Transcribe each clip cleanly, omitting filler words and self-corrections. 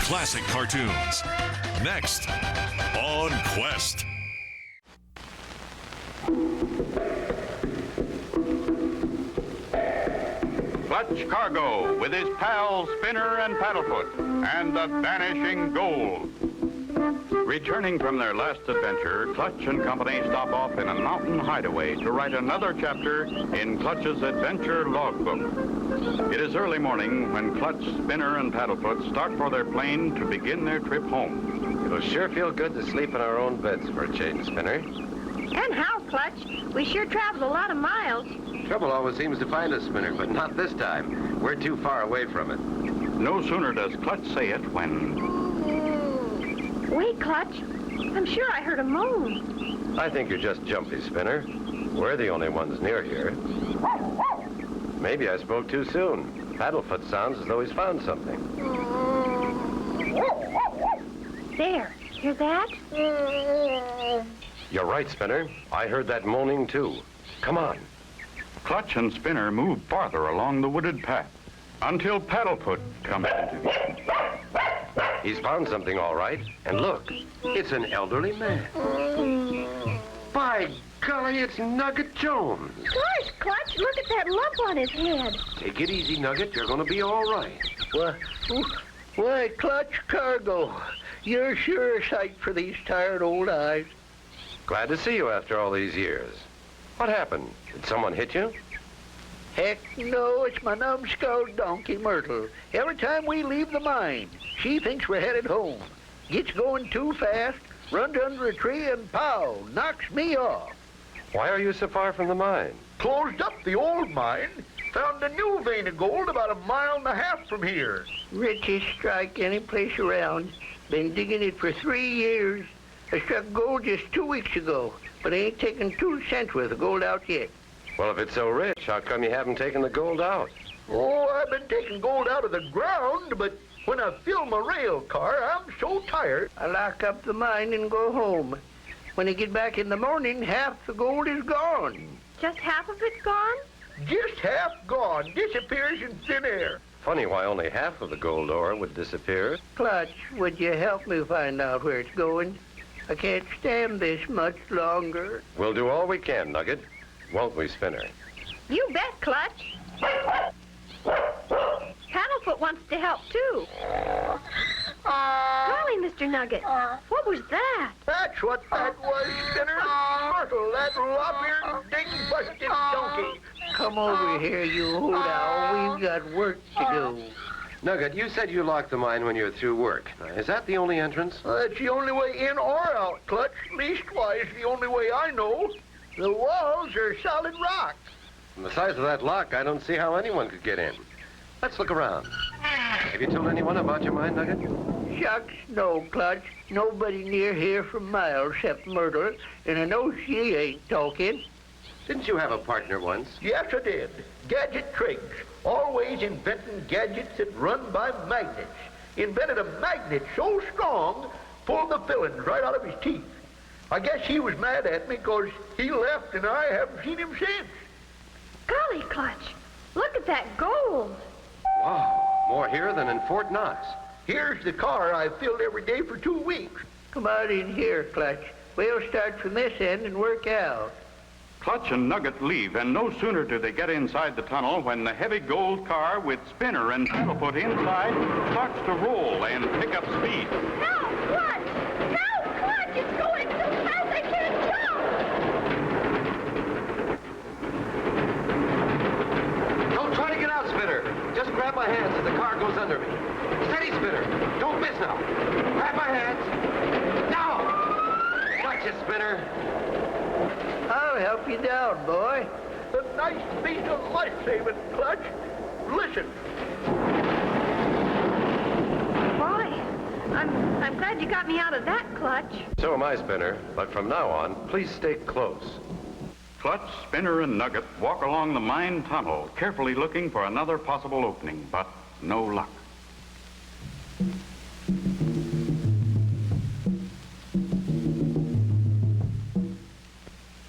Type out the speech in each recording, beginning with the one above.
classic cartoons. Next on Quest. Clutch Cargo with his pals Spinner and Paddlefoot and the Vanishing Gold. Returning from their last adventure, Clutch and company stop off in a mountain hideaway to write another chapter in Clutch's adventure logbook. It is early morning when Clutch, Spinner, and Paddlefoot start for their plane to begin their trip home. It'll sure feel good to sleep in our own beds for a change, Spinner. And how, Clutch? We sure traveled a lot of miles. Trouble always seems to find us, Spinner, but not this time. We're too far away from it. No sooner does Clutch say it when... Wait, Clutch. I'm sure I heard a moan. I think you're just jumpy, Spinner. We're the only ones near here. Maybe I spoke too soon. Paddlefoot sounds as though he's found something. There. Hear that? You're right, Spinner. I heard that moaning, too. Come on. Clutch and Spinner move farther along the wooded path until Paddlefoot comes into view. He's found something, all right. And look, it's an elderly man. By golly, it's Nugget Jones. Gosh, Clutch, look at that lump on his head. Take it easy, Nugget. You're going to be all right. Why, Clutch Cargo, you're sure a sight for these tired old eyes. Glad to see you after all these years. What happened? Did someone hit you? Heck no, it's my numbskull donkey, Myrtle. Every time we leave the mine, she thinks we're headed home. Gets going too fast, runs under a tree, and pow, knocks me off. Why are you so far from the mine? Closed up the old mine. Found a new vein of gold about 1.5 miles from here. Richest strike any place around. Been digging it for 3 years. I struck gold just 2 weeks ago, but I ain't taken 2 cents worth of gold out yet. Well, if it's so rich, how come you haven't taken the gold out? Oh, I've been taking gold out of the ground, but when I fill my rail car, I'm so tired, I lock up the mine and go home. When I get back in the morning, half the gold is gone. Just half of it's gone? Just half gone. Disappears in thin air. Funny why only half of the gold ore would disappear. Clutch, would you help me find out where it's going? I can't stand this much longer. We'll do all we can, Nugget. Won't we, Spinner? You bet, Clutch. Paddlefoot wants to help, too. Golly, Mr. Nugget, what was that? That's what that was, Spinner. Myrtle, that lop-eared, ding-busted donkey. Come over here, you hoot owl. We've got work to do. Nugget, you said you locked the mine when you were through work. Is that the only entrance? That's the only way in or out, Clutch. Leastwise, the only way I know. The walls are solid rock. From the size of that lock, I don't see how anyone could get in. Let's look around. Have you told anyone about your mine, Nugget? Shucks, no, Clutch. Nobody near here for miles except Myrtle, and I know she ain't talking. Didn't you have a partner once? Yes, I did. Gadget Triggs. Always inventing gadgets that run by magnets. Invented a magnet so strong, pulled the fillings right out of his teeth. I guess he was mad at me because he left and I haven't seen him since. Golly, Clutch, look at that gold. Wow, more here than in Fort Knox. Here's the car I filled every day for 2 weeks. Come out in here, Clutch. We'll start from this end and work out. Clutch and Nugget leave, and no sooner do they get inside the tunnel when the heavy gold car with Spinner and Paddlefoot inside starts to roll and pick up speed. Help, Clutch! Help, Clutch! It's going so fast I can't jump! Don't try to get out, Spinner. Just grab my hands as the car goes under me. Steady, Spinner. Don't miss now. Grab my hands. Now! Gotcha, Spinner. I'll help you down, boy. A nice piece of life-saving, Clutch. Listen. Boy, I'm glad you got me out of that, Clutch. So am I, Spinner. But from now on, please stay close. Clutch, Spinner, and Nugget walk along the mine tunnel, carefully looking for another possible opening, but no luck.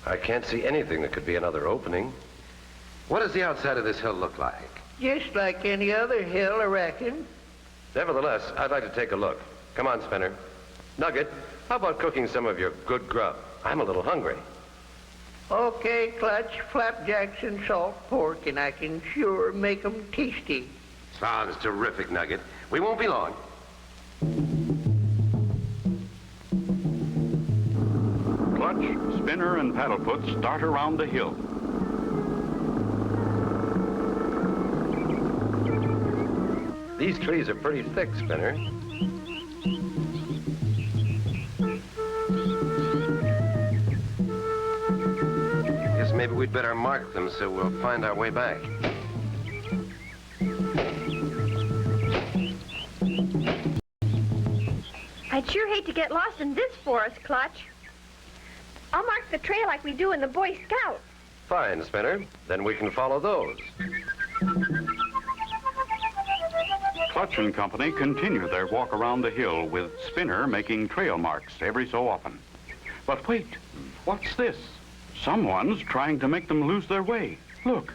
I can't see anything that could be another opening. What does the outside of this hill look like? Just like any other hill, I reckon. Nevertheless, I'd like to take a look. Come on, Spinner. Nugget, how about cooking some of your good grub? I'm a little hungry. Okay, Clutch, flapjacks and salt pork, and I can sure make 'em tasty. Sounds terrific, Nugget. We won't be long. Clutch, Spinner, and Paddlefoot start around the hill. These trees are pretty thick, Spinner. Guess maybe we'd better mark them so we'll find our way back. I'd sure hate to get lost in this forest, Clutch. I'll mark the trail like we do in the Boy Scouts. Fine, Spinner. Then we can follow those. Clutch and company continue their walk around the hill with Spinner making trail marks every so often. But wait, what's this? Someone's trying to make them lose their way. Look,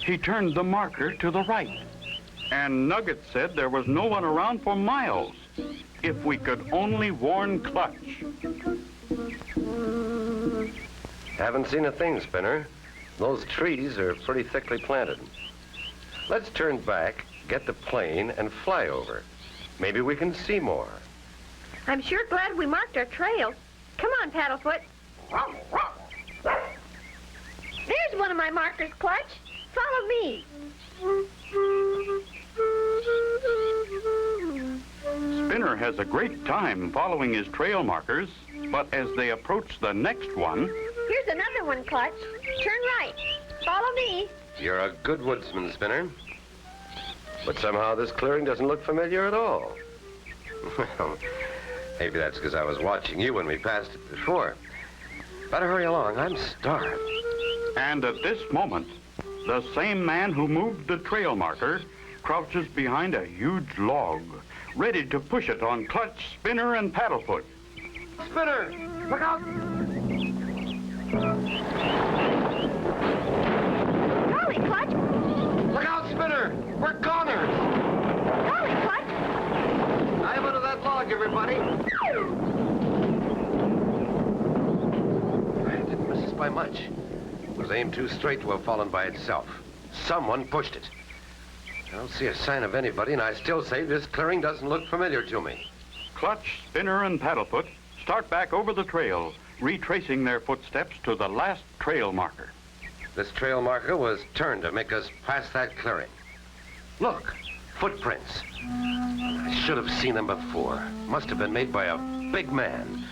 he turned the marker to the right. And Nugget said there was no one around for miles. If we could only warn Clutch. Haven't seen a thing, Spinner. Those trees are pretty thickly planted. Let's turn back, get the plane, and fly over. Maybe we can see more. I'm sure glad we marked our trail. Come on, Paddlefoot. There's one of my markers, Clutch. Follow me. Spinner has a great time following his trail markers, but as they approach the next one... Here's another one, Clutch. Turn right. Follow me. You're a good woodsman, Spinner. But somehow this clearing doesn't look familiar at all. Well, maybe that's because I was watching you when we passed it before. Better hurry along. I'm starved. And at this moment, the same man who moved the trail marker crouches behind a huge log, ready to push it on Clutch, Spinner, and Paddlefoot. Spinner, look out! Golly, Clutch. Look out, Spinner! We're goners! Golly, Clutch. Dive under that log, everybody. I didn't miss us by much. It was aimed too straight to have fallen by itself. Someone pushed it. I don't see a sign of anybody, and I still say this clearing doesn't look familiar to me. Clutch, Spinner, and Paddlefoot start back over the trail, retracing their footsteps to the last trail marker. This trail marker was turned to make us pass that clearing. Look, footprints. I should have seen them before. Must have been made by a big man.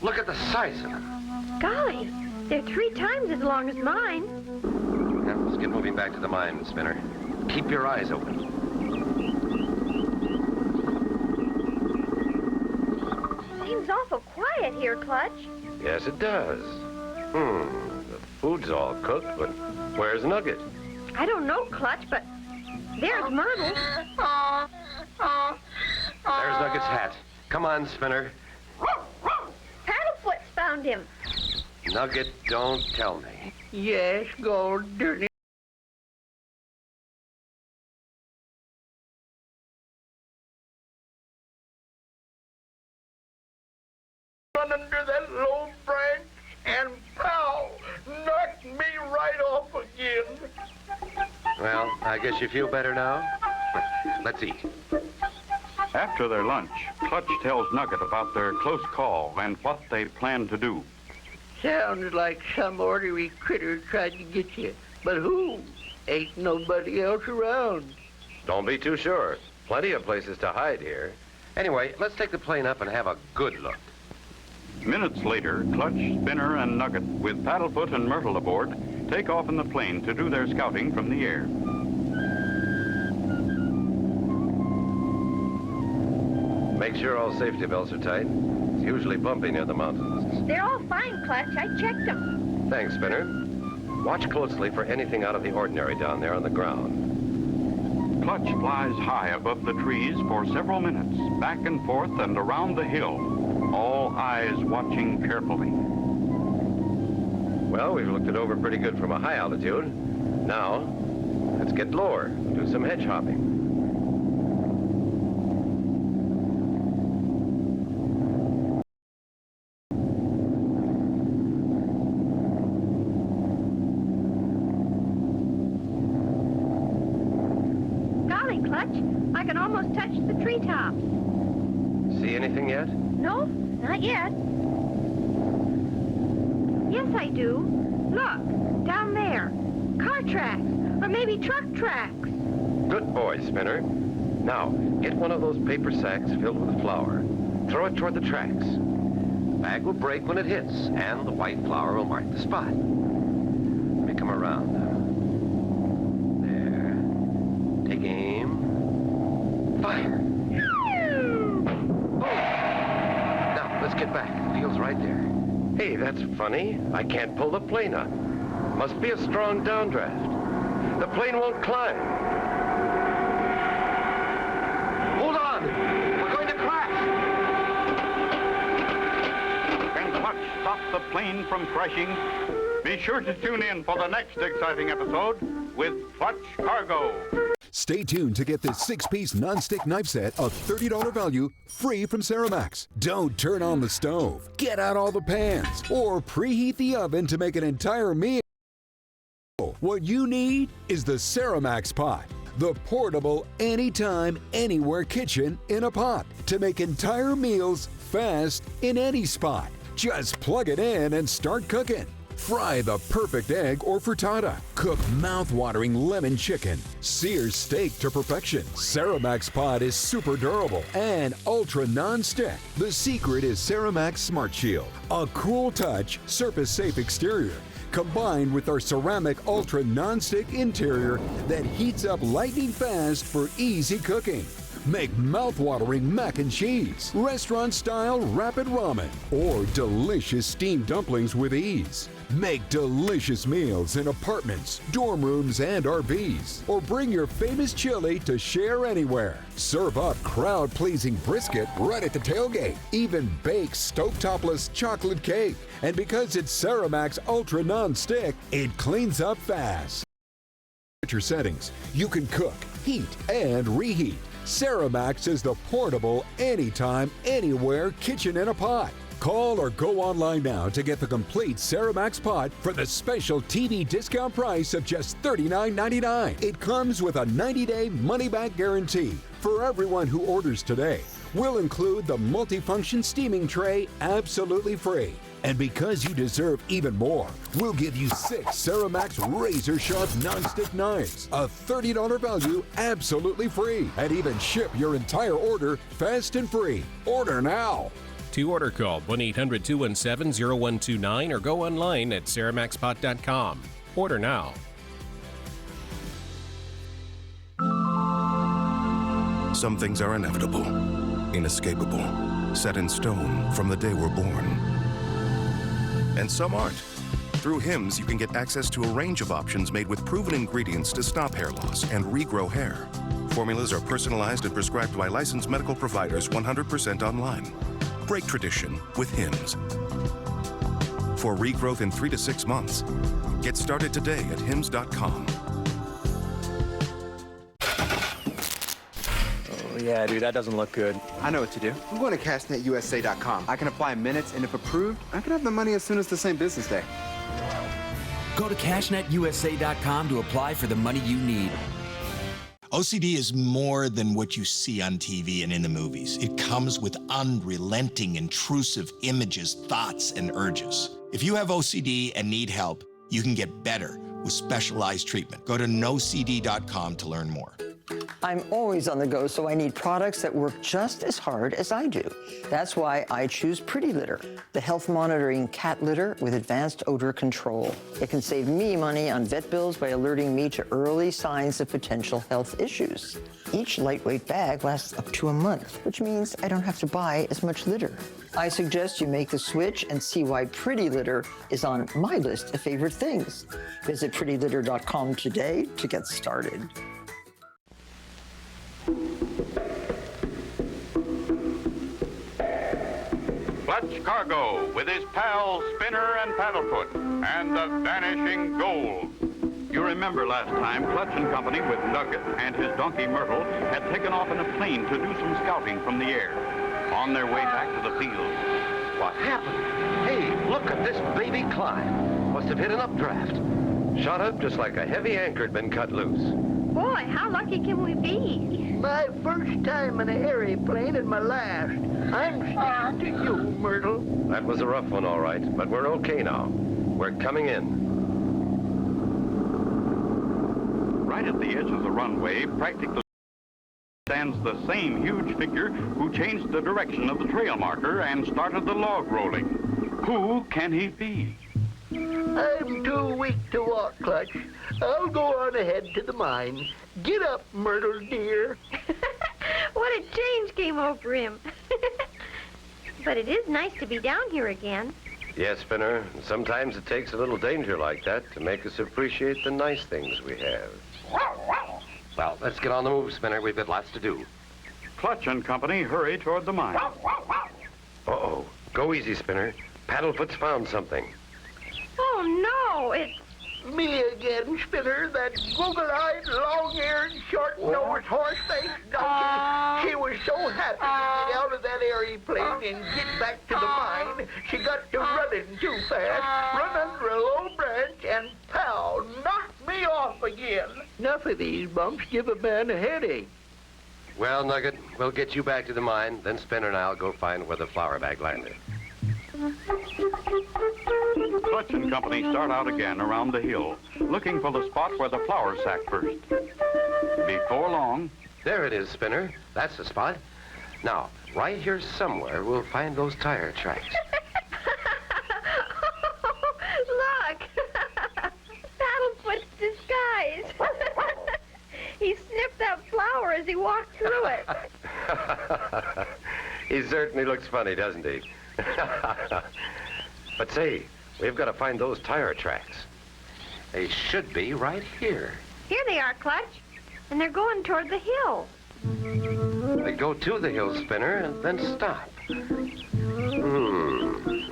Look at the size of them. Golly, they're 3 times as long as mine. Now, let's get moving back to the mine, Spinner. Keep your eyes open. Seems awful quiet here, Clutch. Yes, it does. The food's all cooked, but where's Nugget? I don't know, Clutch, but there's Myrtle. There's Nugget's hat. Come on, Spinner. Paddlefoot's found him. Nugget, don't tell me. Yes, gold, dirty. Run under that low branch and pow! Knocked me right off again. Well, I guess you feel better now? Let's eat. After their lunch, Clutch tells Nugget about their close call and what they plan to do. Sounds like some ornery critter tried to get you. But who? Ain't nobody else around. Don't be too sure. Plenty of places to hide here. Anyway, let's take the plane up and have a good look. Minutes later, Clutch, Spinner, and Nugget, with Paddlefoot and Myrtle aboard, take off in the plane to do their scouting from the air. Make sure all safety belts are tight. It's usually bumpy near the mountains. They're all fine, Clutch. I checked them. Thanks, Spinner. Watch closely for anything out of the ordinary down there on the ground. Clutch flies high above the trees for several minutes, back and forth and around the hill, all eyes watching carefully. Well, we've looked it over pretty good from a high altitude. Now, let's get lower and do some hedge hopping. Clutch. I can almost touch the treetops. See anything yet? No, not yet. Yes, I do. Look, down there. Car tracks, or maybe truck tracks. Good boy, Spinner. Now, get one of those paper sacks filled with flour. Throw it toward the tracks. Bag will break when it hits, and the white flour will mark the spot. Let me come around now. There. Take aim. Fire. Oh. Now, let's get back. The field's right there. Hey, that's funny. I can't pull the plane up. Must be a strong downdraft. The plane won't climb. Hold on! We're going to crash! Can Clutch stop the plane from crashing? Be sure to tune in for the next exciting episode with Clutch Cargo. Stay tuned to get this 6-piece non-stick knife set of $30 value free from Ceramax. Don't turn on the stove, get out all the pans, or preheat the oven to make an entire meal. What you need is the Ceramax pot, the portable anytime, anywhere kitchen in a pot to make entire meals fast in any spot. Just plug it in and start cooking. Fry the perfect egg or frittata. Cook mouth-watering lemon chicken. Sear steak to perfection. Ceramax pot is super durable and ultra non-stick. The secret is Ceramax Smart Shield, a cool touch, surface-safe exterior, combined with our ceramic ultra non-stick interior that heats up lightning fast for easy cooking. Make mouth-watering mac and cheese, restaurant-style rapid ramen, or delicious steamed dumplings with ease. Make delicious meals in apartments, dorm rooms, and RVs, or bring your famous chili to share anywhere. Serve up crowd-pleasing brisket right at the tailgate. Even bake stove-topless chocolate cake. And because it's Ceramax Ultra Non-Stick, it cleans up fast. Temperature settings, you can cook, heat, and reheat. Ceramax is the portable, anytime, anywhere kitchen in a pot. Call or go online now to get the complete Ceramax pot for the special TV discount price of just $39.99. It comes with a 90-day money-back guarantee. For everyone who orders today, we'll include the multifunction steaming tray absolutely free. And because you deserve even more, we'll give you 6 Ceramax razor-sharp non-stick knives, a $30 value absolutely free, and even ship your entire order fast and free. Order now. To order, call 1-800-217-0129 or go online at ceramaxpot.com. Order now. Some things are inevitable, inescapable, set in stone from the day we're born. And some aren't. Through Hims, you can get access to a range of options made with proven ingredients to stop hair loss and regrow hair. Formulas are personalized and prescribed by licensed medical providers 100% online. Break tradition with Hims. For regrowth in 3 to 6 months, get started today at hims.com. Yeah, dude, that doesn't look good. I know what to do. I'm going to cashnetusa.com. I can apply in minutes, and if approved, I can have the money as soon as the same business day. Go to cashnetusa.com to apply for the money you need. OCD is more than what you see on TV and in the movies. It comes with unrelenting, intrusive images, thoughts, and urges. If you have OCD and need help, you can get better with specialized treatment. Go to nocd.com to learn more. I'm always on the go, so I need products that work just as hard as I do. That's why I choose Pretty Litter, the health monitoring cat litter with advanced odor control. It can save me money on vet bills by alerting me to early signs of potential health issues. Each lightweight bag lasts up to a month, which means I don't have to buy as much litter. I suggest you make the switch and see why Pretty Litter is on my list of favorite things. Visit prettylitter.com today to get started. Clutch Cargo with his pals Spinner and Paddlefoot and the Vanishing Gold. You remember last time Clutch and Company with Nugget and his donkey Myrtle had taken off in a plane to do some scouting from the air. On their way back to the field. What happened? Hey, look at this baby climb. Must have hit an updraft. Shot up just like a heavy anchor had been cut loose. Boy, how lucky can we be? My first time in an airplane and my last. I'm sticking to you, Myrtle. That was a rough one, all right, but we're okay now. We're coming in. Right at the edge of the runway, practically stands the same huge figure who changed the direction of the trail marker and started the log rolling. Who can he be? I'm too weak to walk, Clutch. I'll go on ahead to the mine. Get up, Myrtle, dear. What a change came over him. But it is nice to be down here again. Yes, Spinner. Sometimes it takes a little danger like that to make us appreciate the nice things we have. Well, let's get on the move, Spinner. We've got lots to do. Clutch and company hurry toward the mine. Uh-oh. Go easy, Spinner. Paddlefoot's found something. Oh, no, it's... Me again, Spinner, that goggle-eyed, long-eared, short-nosed, horse-faced donkey. She was so happy to get out of that airplane and get back to the mine, she got to running too fast, run under a low branch, and pow, knocked me off again. Enough of these bumps give a man a headache. Well, Nugget, we'll get you back to the mine, then Spinner and I'll go find where the flour bag landed. Clutch and company start out again around the hill, looking for the spot where the flour sack burst. Before long... There it is, Spinner. That's the spot. Now, right here somewhere, we'll find those tire tracks. Look! Paddlefoot's disguise. He sniffed that flour as he walked through it. He certainly looks funny, doesn't he? But say, we've got to find those tire tracks. They should be right here. Here they are, Clutch. And they're going toward the hill. They go to the hill, Spinner, and then stop.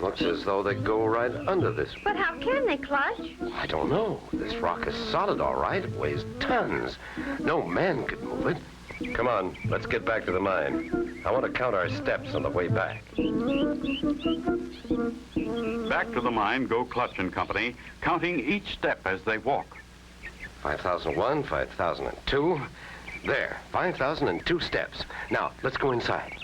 Looks as though they go right under this. But how can they, Clutch? I don't know. This rock is solid, all right. It weighs tons. No man could move it. Come on, let's get back to the mine. I want to count our steps on the way back. Back to the mine go Clutch and company, counting each step as they walk. 5,001, 5,002. There, 5,002 steps. Now, let's go inside.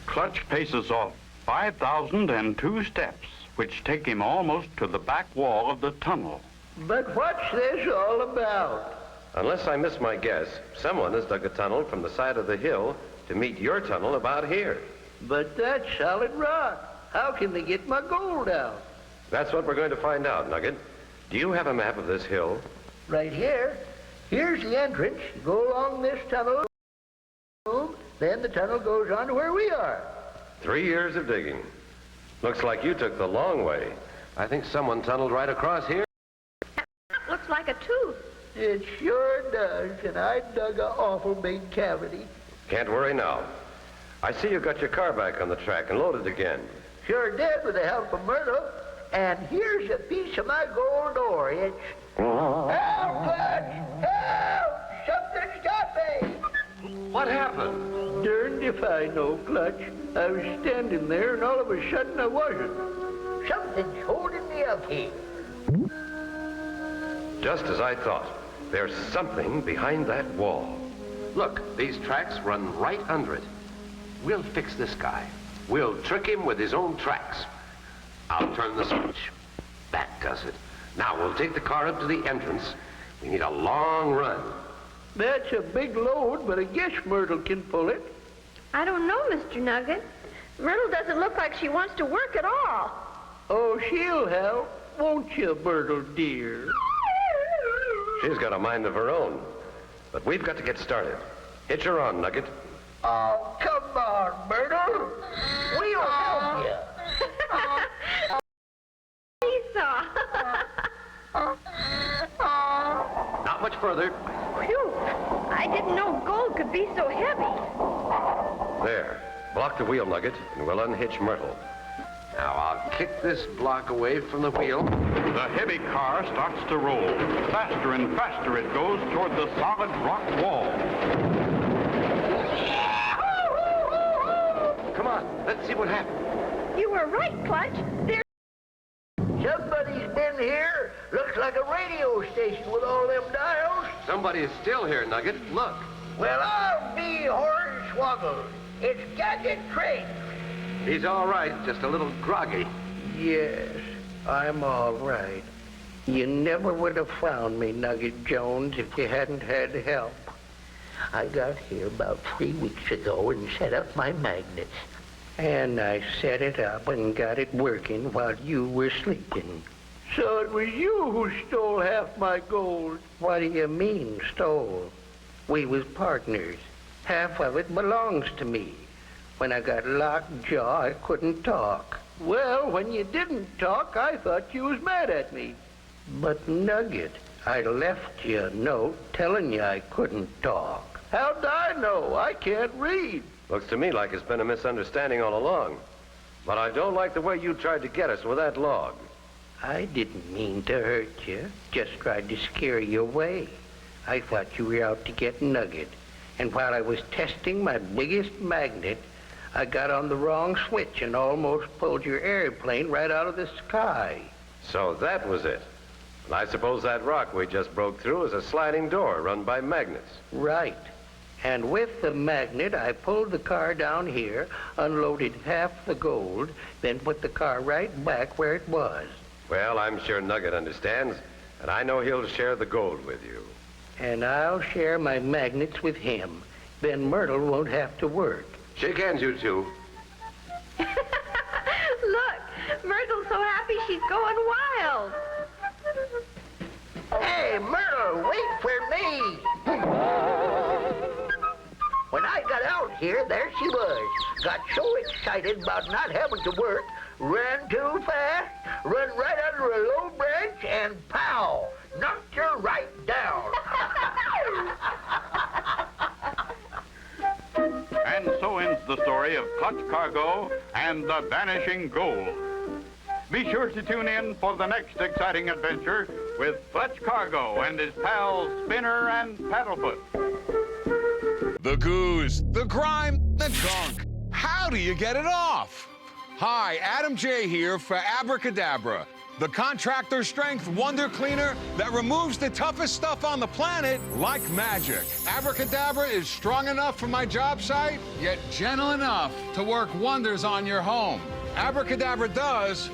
Clutch paces off 5,002 steps, which take him almost to the back wall of the tunnel. But what's this all about? Unless I miss my guess, someone has dug a tunnel from the side of the hill to meet your tunnel about here. But that's solid rock. How can they get my gold out? That's what we're going to find out, Nugget. Do you have a map of this hill? Right here. Here's the entrance. You go along this tunnel, then the tunnel goes on to where we are. 3 years of digging. Looks like you took the long way. I think someone tunneled right across here. Looks like a tooth. It sure does, and I dug an awful big cavity. Can't worry now. I see you got your car back on the track and loaded again. Sure did, with the help of Myrtle. And here's a piece of my gold ore. It's... Help, Clutch! Help! Something's got me! What happened? Darned if I know, Clutch. I was standing there, and all of a sudden I wasn't. Something's holding me up here. Just as I thought. There's something behind that wall. Look, these tracks run right under it. We'll fix this guy. We'll trick him with his own tracks. I'll turn the switch. That does it. Now we'll take the car up to the entrance. We need a long run. That's a big load, but I guess Myrtle can pull it. I don't know, Mr. Nugget. Myrtle doesn't look like she wants to work at all. Oh, she'll help, won't you, Myrtle, dear? She's got a mind of her own. But we've got to get started. Hitch her on, Nugget. Oh, come on, Myrtle. We'll help you. Seesaw. Not much further. Phew. I didn't know gold could be so heavy. There. Block the wheel, Nugget, and we'll unhitch Myrtle. Now, I'll kick this block away from the wheel. The heavy car starts to roll. Faster and faster it goes toward the solid rock wall. Come on, let's see what happens. You were right, Clutch. There. Somebody's been here. Looks like a radio station with all them dials. Somebody is still here, Nugget. Look. Well, I'll be hornswoggled. It's Gadget Trace. He's all right, just a little groggy. Yes, I'm all right. You never would have found me, Nugget Jones, if you hadn't had help. I got here about 3 weeks ago and set up my magnets. And I set it up and got it working while you were sleeping. So it was you who stole half my gold. What do you mean, stole? We was partners. Half of it belongs to me. When I got lockjaw, I couldn't talk. Well, when you didn't talk, I thought you was mad at me. But, Nugget, I left you a note telling you I couldn't talk. How'd I know? I can't read. Looks to me like it's been a misunderstanding all along. But I don't like the way you tried to get us with that log. I didn't mean to hurt you. Just tried to scare you away. I thought you were out to get Nugget. And while I was testing my biggest magnet, I got on the wrong switch and almost pulled your airplane right out of the sky. So that was it. And I suppose that rock we just broke through is a sliding door run by magnets. Right. And with the magnet, I pulled the car down here, unloaded half the gold, then put the car right back where it was. Well, I'm sure Nugget understands, and I know he'll share the gold with you. And I'll share my magnets with him. Then Myrtle won't have to work. Shake hands, you two. Look, Myrtle's so happy she's going wild. Hey, Myrtle, wait for me. When I got out here, there she was. Got so excited about not having to work, ran too fast, run right under a low branch, and pow, knocked her right down. And so ends the story of Clutch Cargo and the Vanishing Gold. Be sure to tune in for the next exciting adventure with Clutch Cargo and his pals Spinner and Paddlefoot. The goose, the grime, the gunk. How do you get it off? Hi, Adam J. here for Abracadabra, the contractor strength wonder cleaner that removes the toughest stuff on the planet like magic. Abracadabra is strong enough for my job site, yet gentle enough to work wonders on your home. Abracadabra does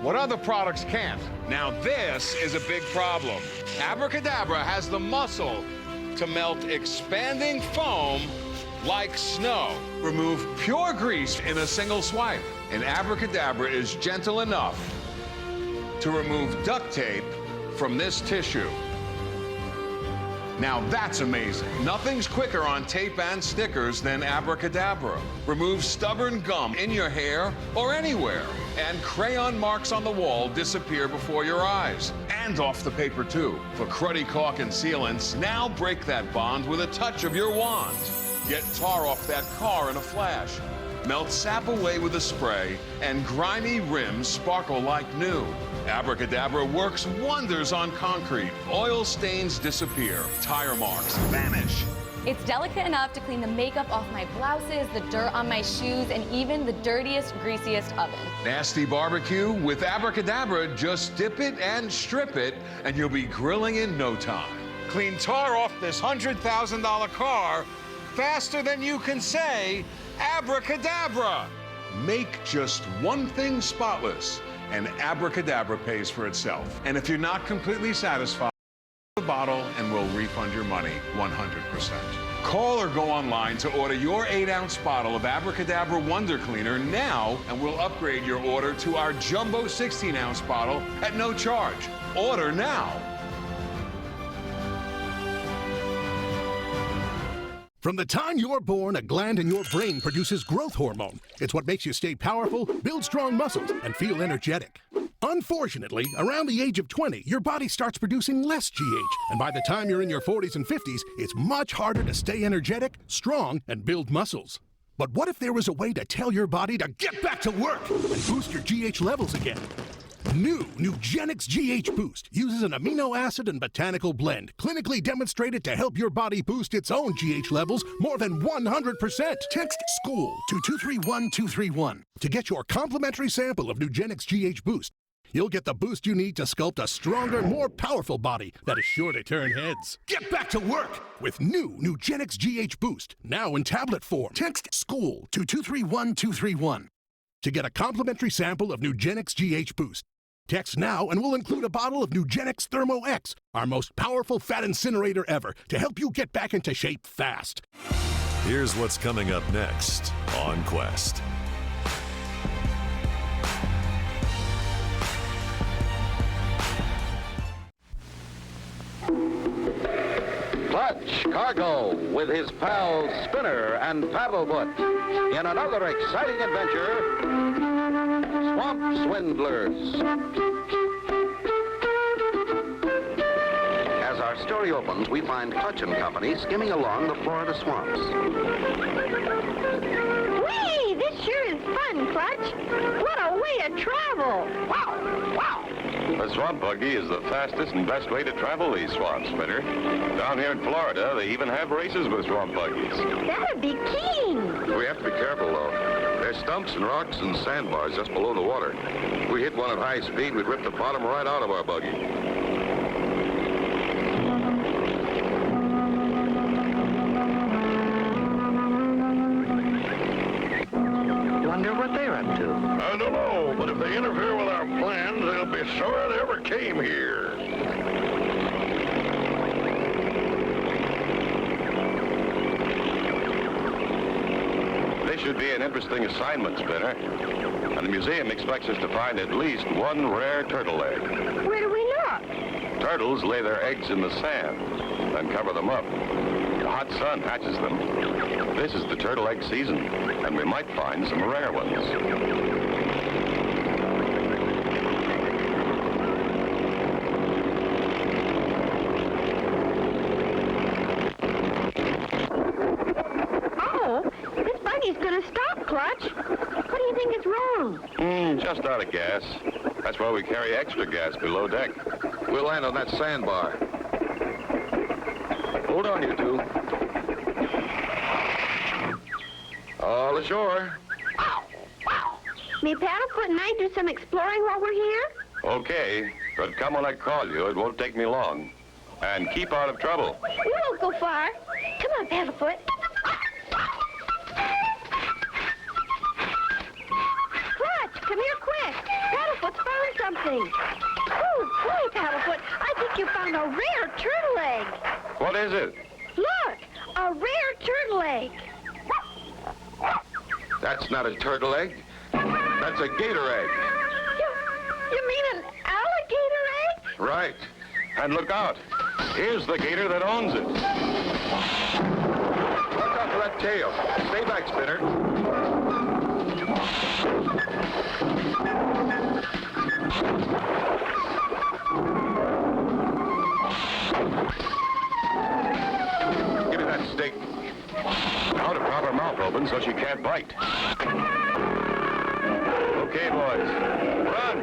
what other products can't. Now this is a big problem. Abracadabra has the muscle to melt expanding foam like snow. Remove pure grease in a single swipe. And Abracadabra is gentle enough to remove duct tape from this tissue. Now that's amazing. Nothing's quicker on tape and stickers than Abracadabra. Remove stubborn gum in your hair or anywhere, and crayon marks on the wall disappear before your eyes. And off the paper too. For cruddy caulk and sealants, now break that bond with a touch of your wand. Get tar off that car in a flash. Melt sap away with a spray, and grimy rims sparkle like new. Abracadabra works wonders on concrete. Oil stains disappear. Tire marks vanish. It's delicate enough to clean the makeup off my blouses, the dirt on my shoes, and even the dirtiest, greasiest oven. Nasty barbecue? With Abracadabra, just dip it and strip it, and you'll be grilling in no time. Clean tar off this $100,000 car faster than you can say, Abracadabra. Make just one thing spotless, and Abracadabra pays for itself. And if you're not completely satisfied, the bottle and we'll refund your money 100%. Call or go online to order your 8-ounce bottle of Abracadabra Wonder Cleaner now, and we'll upgrade your order to our jumbo 16-ounce bottle at no charge. Order now. From the time you're born, a gland in your brain produces growth hormone. It's what makes you stay powerful, build strong muscles, and feel energetic. Unfortunately, around the age of 20, your body starts producing less GH, and by the time you're in your 40s and 50s, it's much harder to stay energetic, strong, and build muscles. But what if there was a way to tell your body to get back to work and boost your GH levels again? New Nugenix GH Boost uses an amino acid and botanical blend, clinically demonstrated to help your body boost its own GH levels more than 100%. Text SCHOOL to 231231 to get your complimentary sample of Nugenix GH Boost. you'll get the boost you need to sculpt a stronger, more powerful body that is sure to turn heads. Get back to work with new Nugenix GH Boost, now in tablet form. Text SCHOOL to 231231 to get a complimentary sample of Nugenix GH Boost. Text now and we'll include a bottle of Nugenix Thermo X, our most powerful fat incinerator ever, to help you get back into shape fast. Here's what's coming up next on Quest. Clutch Cargo with his pals Spinner and Paddlefoot in another exciting adventure, Swamp Swindlers. As our story opens, we find Clutch and Company skimming along the Florida swamps. Whee! This sure is fun, Clutch. What a way to travel. Wow, wow. The swamp buggy is the fastest and best way to travel these swamps, Spinner. Down here in Florida, they even have races with swamp buggies. That'd be keen. We have to be careful, though. There's stumps and rocks and sandbars just below the water. If we hit one at high speed, we'd rip the bottom right out of our buggy. Wonder what they're up to. I don't know, but if they interfere with our plans, they'll be sorry they ever came here. This should be an interesting assignment, Spinner. And the museum expects us to find at least one rare turtle egg. Where do we look? Turtles lay their eggs in the sand and cover them up. The hot sun hatches them. This is the turtle egg season, and we might find some rare ones. Oh, this buggy's gonna stop, Clutch. What do you think is wrong? Just out of gas. That's why we carry extra gas below deck. We'll land on that sandbar. Hold on, you two. All ashore. May Paddlefoot and I do some exploring while we're here? Okay, but come when I call you. It won't take me long. And keep out of trouble. We won't go far. Come on, Paddlefoot. Clutch, come here quick. Paddlefoot's found something. Oh, boy, Paddlefoot, I think you found a rare turtle egg. What is it? Look, a rare turtle egg. That's not a turtle egg. That's a gator egg. You mean an alligator egg? Right. And look out. Here's the gator that owns it. Look out for that tail. Stay back, Spinner. Give me that stick. Now to prop her mouth open so she can't bite. Okay, boys. Run!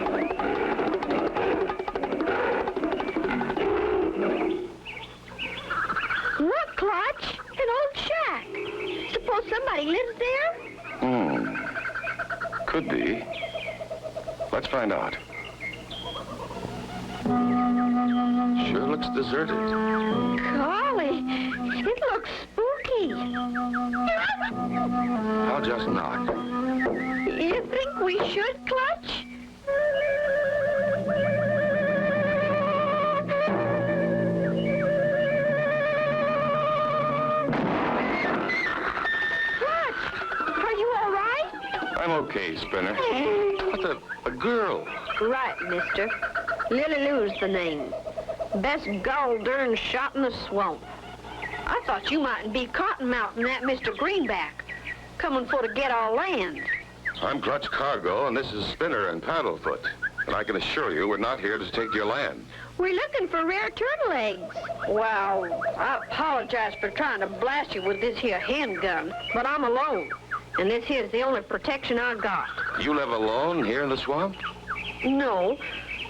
Look, Clutch, an old shack. Suppose somebody lives there? Could be. Let's find out. Sure looks deserted. Golly, it looks spooky. I'll just knock. You think we should, Clutch? I'm okay, Spinner. What's a girl? Right, mister. Lily Lou's the name. Best gall-darn shot in the swamp. I thought you mightn't be cottonmouthing that Mr. Greenback, coming for to get our land. I'm Clutch Cargo, and this is Spinner and Paddlefoot. And I can assure you we're not here to take your land. We're looking for rare turtle eggs. Well, I apologize for trying to blast you with this here handgun, but I'm alone. And this here's the only protection I got. You live alone here in the swamp? No,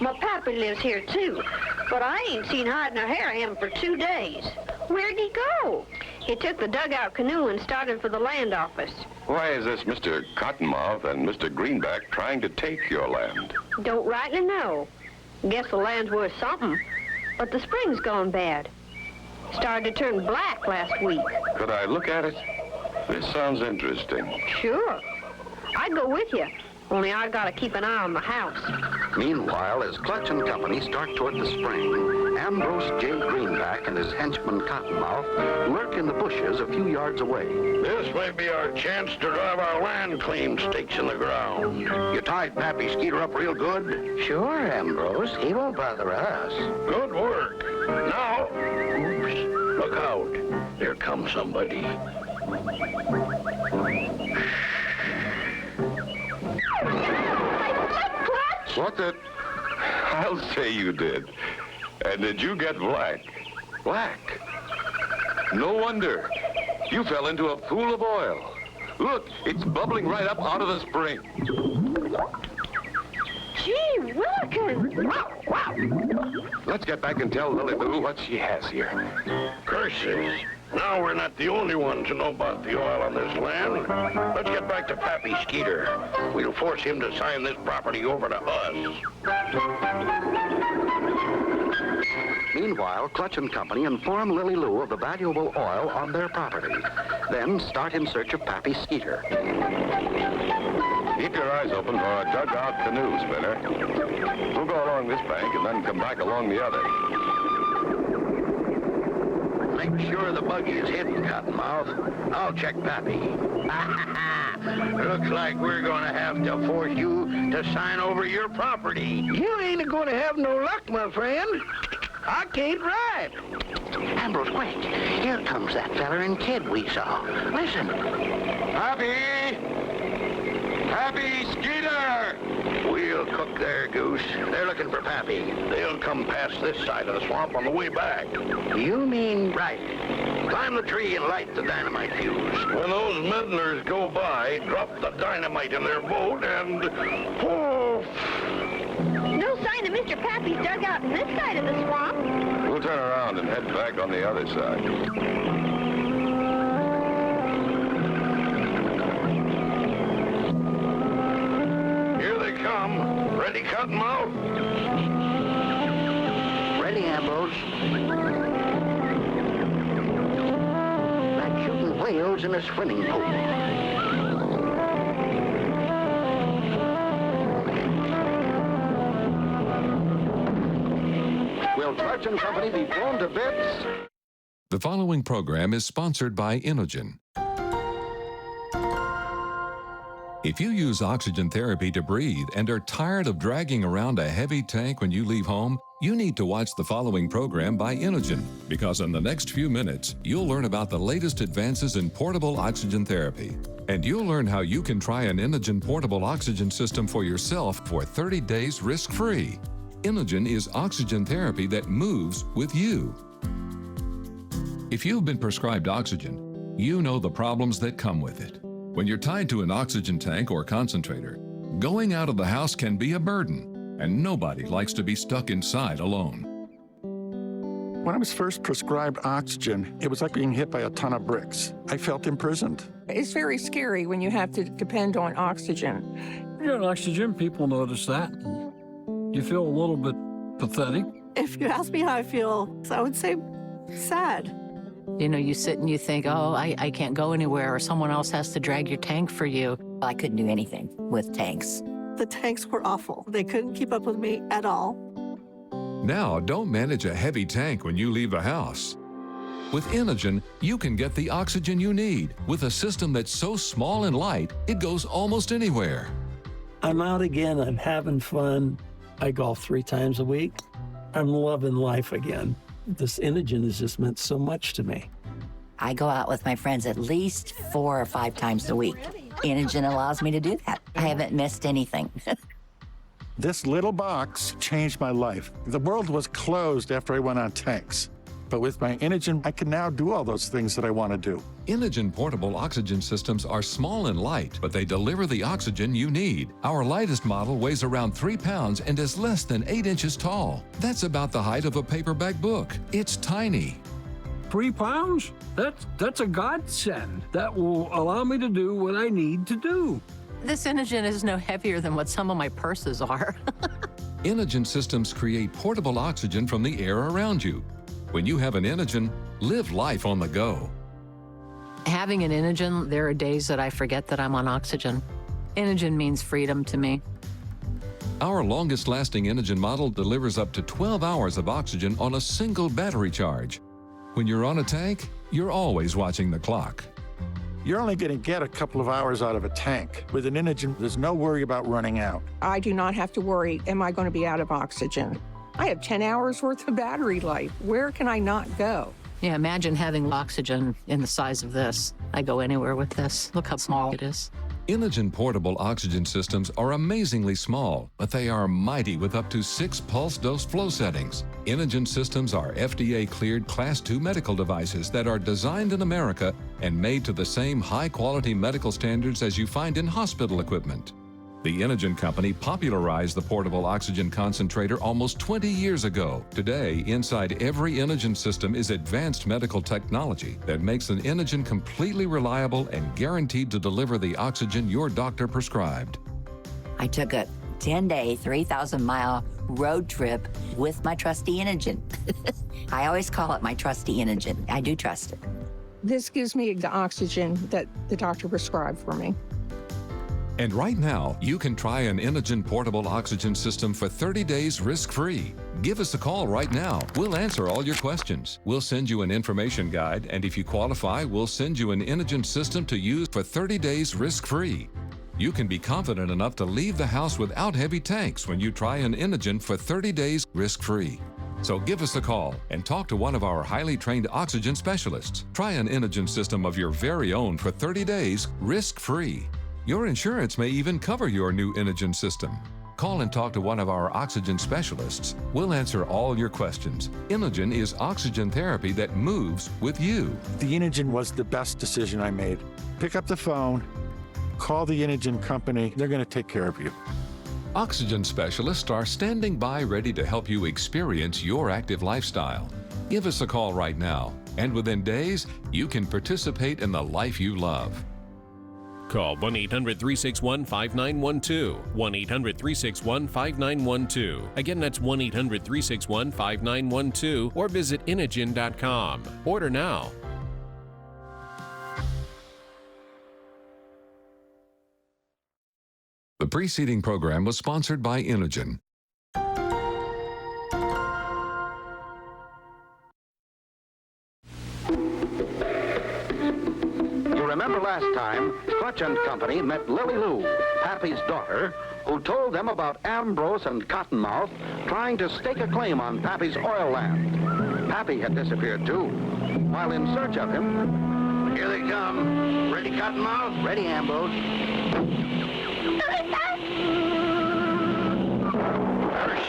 my pappy lives here too, but I ain't seen hide nor hair of him for 2 days. Where'd he go? He took the dugout canoe and started for the land office. Why is this Mr. Cottonmouth and Mr. Greenback trying to take your land? Don't rightly know. Guess the land's worth something. But the spring's gone bad. Started to turn black last week. Could I look at it? This sounds interesting. Sure. I'd go with you. Only I gotta keep an eye on the house. Meanwhile, as Clutch and Company start toward the spring, Ambrose J. Greenback and his henchman Cottonmouth lurk in the bushes a few yards away. This may be our chance to drive our land claim stakes in the ground. You tied Pappy Skeeter up real good? Sure, Ambrose. He won't bother us. Good work. Now, oops, look out. Here comes somebody. What the? I'll say you did. And did you get black? Black? No wonder. You fell into a pool of oil. Look, it's bubbling right up out of the spring. Gee, Willikins! Let's get back and tell Lily Lou what she has here. Curses. Now we're not the only ones to know about the oil on this land. Let's get back to Pappy Skeeter. We'll force him to sign this property over to us. Meanwhile, Clutch and Company inform Lily Lou of the valuable oil on their property, then start in search of Pappy Skeeter. Keep your eyes open for a dugout canoe, Spinner. We'll go along this bank and then come back along the other. Make sure the buggy is hidden, Cottonmouth. I'll check Pappy. Looks like we're going to have to force you to sign over your property. You ain't going to have no luck, my friend. I can't ride. Ambrose, wait. Here comes that feller and kid we saw. Listen. Pappy! Pappy Skeeter! We'll cook their goose. They're looking for Pappy. They'll come past this side of the swamp on the way back. You mean... Right. Climb the tree and light the dynamite fuse. When those meddlers go by, drop the dynamite in their boat and... poof! No sign of Mr. Pappy's dugout on this side of the swamp. We'll turn around and head back on the other side. Come. Ready, Cottonmouth? Ready, Ambrose. Like shooting whales in a swimming pool. Will Clutch and Company be blown to bits? The following program is sponsored by Inogen. If you use oxygen therapy to breathe and are tired of dragging around a heavy tank when you leave home, you need to watch the following program by Inogen, because in the next few minutes, you'll learn about the latest advances in portable oxygen therapy. And you'll learn how you can try an Inogen portable oxygen system for yourself for 30 days risk-free. Inogen is oxygen therapy that moves with you. If you've been prescribed oxygen, you know the problems that come with it. When you're tied to an oxygen tank or concentrator, going out of the house can be a burden, and nobody likes to be stuck inside alone. When I was first prescribed oxygen, it was like being hit by a ton of bricks. I felt imprisoned. It's very scary when you have to depend on oxygen. You're on oxygen, people notice that. You feel a little bit pathetic. If you ask me how I feel, I would say sad. You know, you sit and you think, oh, I can't go anywhere, or someone else has to drag your tank for you. I couldn't do anything with tanks. The tanks were awful. They couldn't keep up with me at all. Now, don't manage a heavy tank when you leave the house. With Inogen, you can get the oxygen you need with a system that's so small and light, it goes almost anywhere. I'm out again. I'm having fun. I golf 3 times a week. I'm loving life again. This Inogen has just meant so much to me. I go out with my friends at least 4 or 5 times a week. Inogen allows me to do that. I haven't missed anything. This little box changed my life. The world was closed after I went on tanks. But with my Inogen, I can now do all those things that I want to do. Inogen portable oxygen systems are small and light, but they deliver the oxygen you need. Our lightest model weighs around 3 pounds and is less than 8 inches tall. That's about the height of a paperback book. It's tiny. 3 pounds? That's a godsend. That will allow me to do what I need to do. This Inogen is no heavier than what some of my purses are. Inogen systems create portable oxygen from the air around you. When you have an Inogen, live life on the go. Having an Inogen, there are days that I forget that I'm on oxygen. Inogen means freedom to me. Our longest-lasting Inogen model delivers up to 12 hours of oxygen on a single battery charge. When you're on a tank, you're always watching the clock. You're only going to get a couple of hours out of a tank. With an Inogen, there's no worry about running out. I do not have to worry, am I going to be out of oxygen? I have 10 hours worth of battery life. Where can I not go? Yeah, imagine having oxygen in the size of this. I go anywhere with this. Look how small it is. Inogen portable oxygen systems are amazingly small, but they are mighty with up to 6 pulse dose flow settings. Inogen systems are FDA-cleared Class II medical devices that are designed in America and made to the same high-quality medical standards as you find in hospital equipment. The Inogen company popularized the portable oxygen concentrator almost 20 years ago. Today, inside every Inogen system is advanced medical technology that makes an Inogen completely reliable and guaranteed to deliver the oxygen your doctor prescribed. I took a 10-day, 3,000-mile road trip with my trusty Inogen. I always call it my trusty Inogen. I do trust it. This gives me the oxygen that the doctor prescribed for me. And right now, you can try an Inogen portable oxygen system for 30 days risk-free. Give us a call right now. We'll answer all your questions. We'll send you an information guide, and if you qualify, we'll send you an Inogen system to use for 30 days risk-free. You can be confident enough to leave the house without heavy tanks when you try an Inogen for 30 days risk-free. So give us a call and talk to one of our highly trained oxygen specialists. Try an Inogen system of your very own for 30 days risk-free. Your insurance may even cover your new Inogen system. Call and talk to one of our oxygen specialists. We'll answer all your questions. Inogen is oxygen therapy that moves with you. The Inogen was the best decision I made. Pick up the phone, call the Inogen company. They're going to take care of you. Oxygen specialists are standing by ready to help you experience your active lifestyle. Give us a call right now, and within days, you can participate in the life you love. Call 1-800-361-5912. 1-800-361-5912. Again, that's 1-800-361-5912 or visit Inogen.com. Order now. The preceding program was sponsored by Inogen. Remember last time, Clutch and Company met Lily Lou, Pappy's daughter, who told them about Ambrose and Cottonmouth trying to stake a claim on Pappy's oil land. Pappy had disappeared too. While in search of him, here they come. Ready, Cottonmouth? Ready, Ambrose.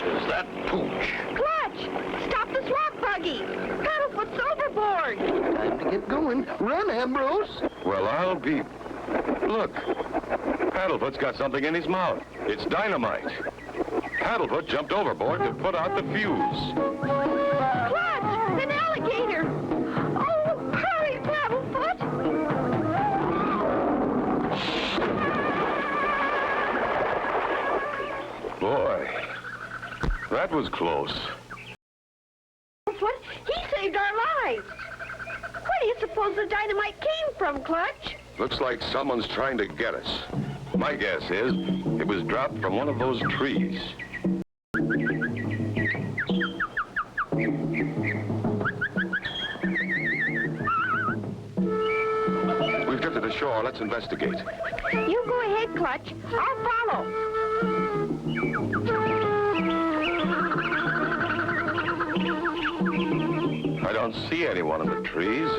There's that pooch. Clutch! Stop the swamp buggy! Paddlefoot's overboard! Time to get going. Run, Ambrose. Well, I'll be... Look, Paddlefoot's got something in his mouth. It's dynamite. Paddlefoot jumped overboard to put out the fuse. Clutch! An alligator! Oh, hurry, Paddlefoot! Boy, that was close. Paddlefoot, he saved our lives! Where do you suppose the dynamite came from, Clutch? Looks like someone's trying to get us. My guess is it was dropped from one of those trees. We've drifted ashore. Let's investigate. You go ahead, Clutch. I'll follow. I don't see anyone in the trees.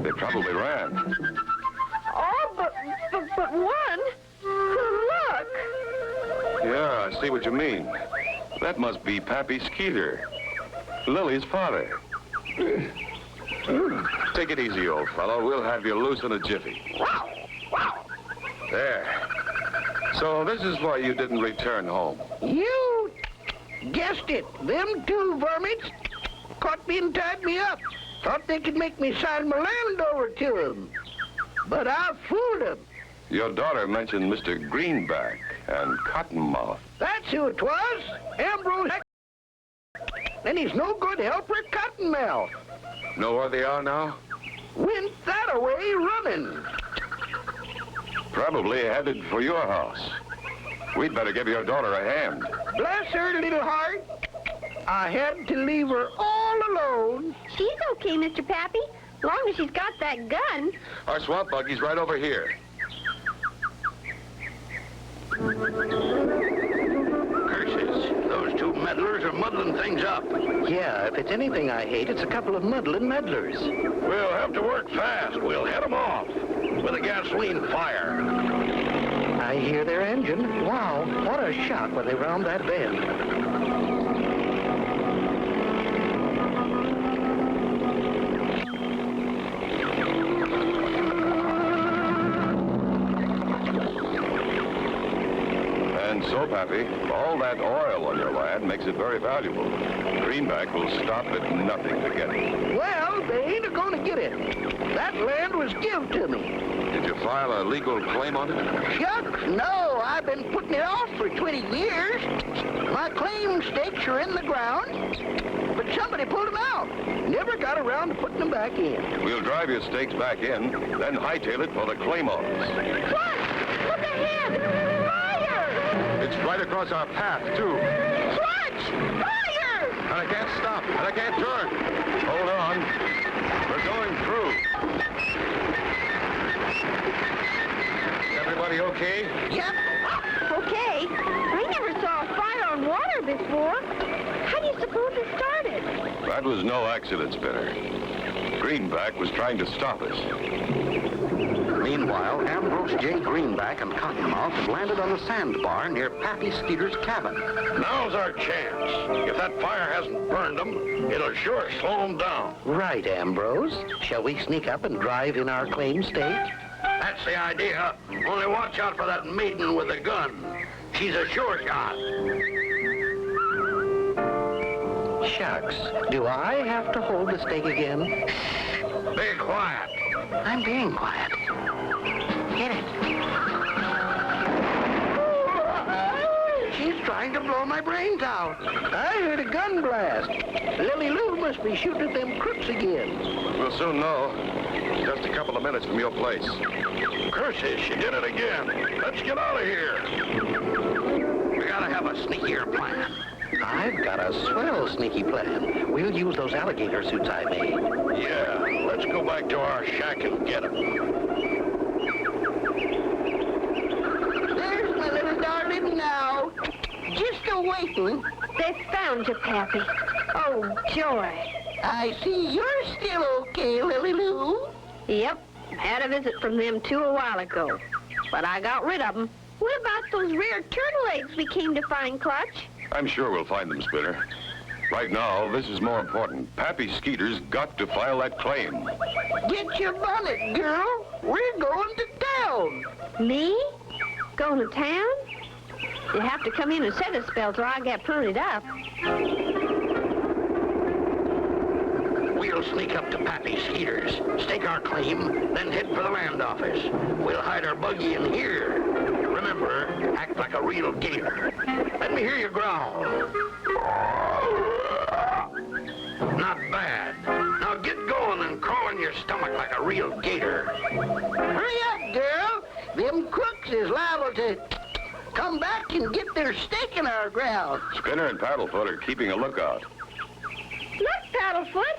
They probably ran. Oh, but one? Look! Yeah, I see what you mean. That must be Pappy Skeeter, Lily's father. Take it easy, old fellow. We'll have you loose in a jiffy. There. So this is why you didn't return home. You guessed it. Them two varmints caught me and tied me up. Thought they could make me sign my land over to them. But I fooled them. Your daughter mentioned Mr. Greenback and Cottonmouth. That's who it was. Ambrose. And he's no good helper Cottonmouth. Know where they are now? Went that away running. Probably headed for your house. We'd better give your daughter a hand. Bless her little heart. I had to leave her all alone. She's okay, Mr. Pappy, as long as she's got that gun. Our swamp buggy's right over here. Curses. Those two meddlers are muddling things up. Yeah, if it's anything I hate, it's a couple of muddling meddlers. We'll have to work fast. We'll head them off with a gasoline fire. I hear their engine. Wow, what a shock when they round that bend. And so, Pappy, all that oil on your land makes it very valuable. Greenback will stop at nothing to get it. Well, they ain't going to get it. That land was given to me. Did you file a legal claim on it? Shucks, no. I've been putting it off for 20 years. My claim stakes are in the ground, but somebody pulled them out. Never got around to putting them back in. We'll drive your stakes back in, then hightail it for the claim office. What? Look ahead! Fire! It's right across our path, too. Clutch! Fire! And I can't stop, and I can't turn. Hold on. We're going through. Everybody okay? Yep. Okay. I never saw a fire on water before. How do you suppose it started? That was no accident, Spinner. Greenback was trying to stop us. Meanwhile, Ambrose J. Greenback and Cottonmouth have landed on the sandbar near Pappy Skeeter's cabin. Now's our chance. If that fire hasn't burned them, it'll sure slow them down. Right, Ambrose. Shall we sneak up and drive in our claim stake? That's the idea. Only watch out for that maiden with the gun. She's a sure shot. Shucks. Do I have to hold the stake again? Be quiet. I'm being quiet. Get it. She's trying to blow my brains out. I heard a gun blast. Lily Lou must be shooting at them crooks again. We'll soon know. Just a couple of minutes from your place. Curses, she did it again. Let's get out of here. We gotta have a sneakier plan. I've got a swell sneaky plan. We'll use those alligator suits I made. Yeah, let's go back to our shack and get them. There's my little darling now. Just a-waiting. They found you, Pappy. Oh, joy. I see you're still okay, Lily Lou. Yep. Had a visit from them two a while ago. But I got rid of them. What about those rare turtle eggs we came to find, Clutch? I'm sure we'll find them, Spinner. Right now, this is more important. Pappy Skeeter's got to file that claim. Get your bonnet, girl. We're going to town. Me? Going to town? You have to come in and set a spell till I get pruted up. We'll sneak up to Pappy Skeeter's, stake our claim, then head for the land office. We'll hide our buggy in here. Remember, act like a real gator. Let me hear you growl. Not bad. Now get going and crawl on your stomach like a real gator. Hurry up, girl. Them crooks is liable to come back and get their stake in our ground. Spinner and Paddlefoot are keeping a lookout. Look, Paddlefoot.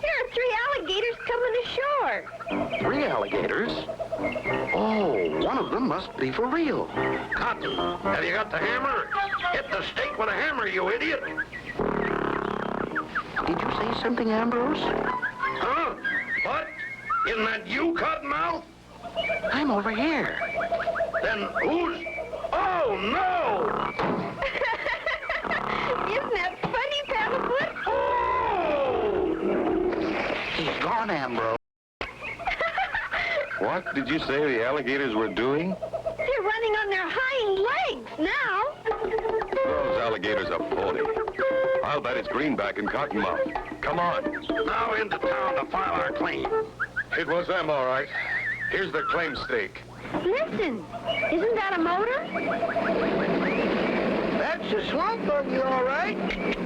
There are 3 alligators coming ashore. 3 alligators? Oh, one of them must be for real. Cotton, have you got the hammer? Hit the stake with a hammer, you idiot. Did you say something, Ambrose? Huh? What? Isn't that you, Cottonmouth? I'm over here. Then who's... Oh, no! Isn't that funny, Paddlefoot? Oh! He's gone, Ambrose. What did you say the alligators were doing? They're running on their hind legs now. Those alligators are phony. I'll bet it's Greenback and Cottonmouth. Come on. Now into town to file our claim. It was them, all right. Here's their claim stake. Listen, isn't that a motor? That's the swamp buggy, all right.